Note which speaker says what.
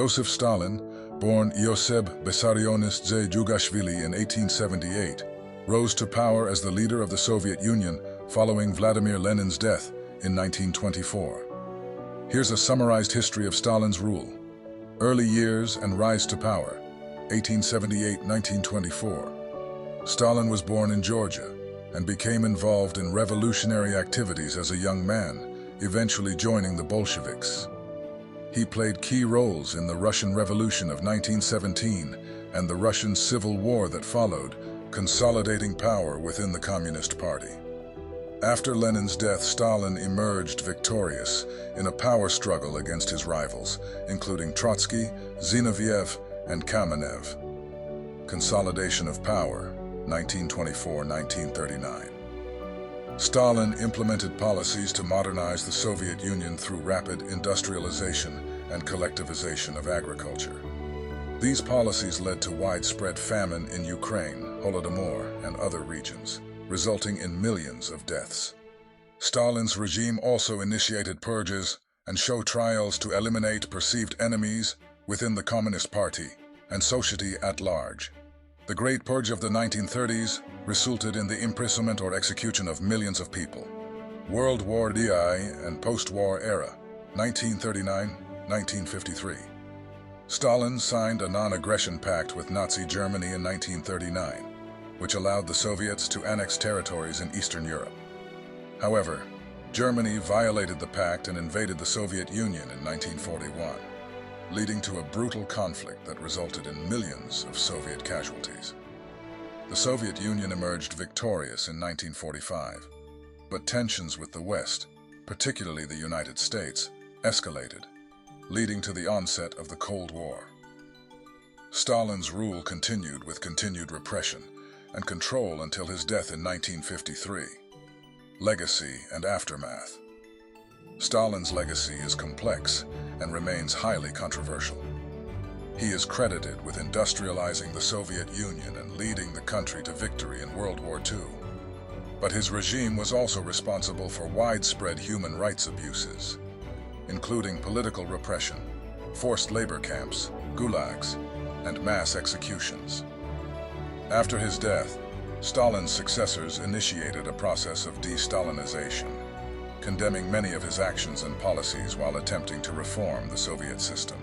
Speaker 1: Joseph Stalin, born Ioseb Vissarionis Djugashvili in 1878, rose to power as the leader of the Soviet Union following Vladimir Lenin's death in 1924. Here's a summarized history of Stalin's rule. Early years and rise to power, 1878-1924. Stalin was born in Georgia and became involved in revolutionary activities as a young man, eventually joining the Bolsheviks. He played key roles in the Russian Revolution of 1917 and the Russian Civil War that followed, consolidating power within the Communist Party. After Lenin's death, Stalin emerged victorious in a power struggle against his rivals, including Trotsky, Zinoviev, and Kamenev. Consolidation of power, 1924-1939. Stalin implemented policies to modernize the Soviet Union through rapid industrialization and collectivization of agriculture. These policies led to widespread famine in Ukraine, Holodomor, and other regions, resulting in millions of deaths. Stalin's regime also initiated purges and show trials to eliminate perceived enemies within the Communist Party and society at large. The Great Purge of the 1930s resulted in the imprisonment or execution of millions of people. World War II and post-war era, 1939-1953. Stalin signed a non-aggression pact with Nazi Germany in 1939, which allowed the Soviets to annex territories in Eastern Europe. However, Germany violated the pact and invaded the Soviet Union in 1941. Leading to a brutal conflict that resulted in millions of Soviet casualties. The Soviet Union emerged victorious in 1945, but tensions with the West, particularly the United States, escalated, leading to the onset of the Cold War. Stalin's rule continued with continued repression and control until his death in 1953. Legacy and aftermath. Stalin's legacy is complex and remains highly controversial. He is credited with industrializing the Soviet Union and leading the country to victory in World War II. But his regime was also responsible for widespread human rights abuses, including political repression, forced labor camps, gulags, and mass executions. After his death, Stalin's successors initiated a process of de-Stalinization, condemning many of his actions and policies while attempting to reform the Soviet system.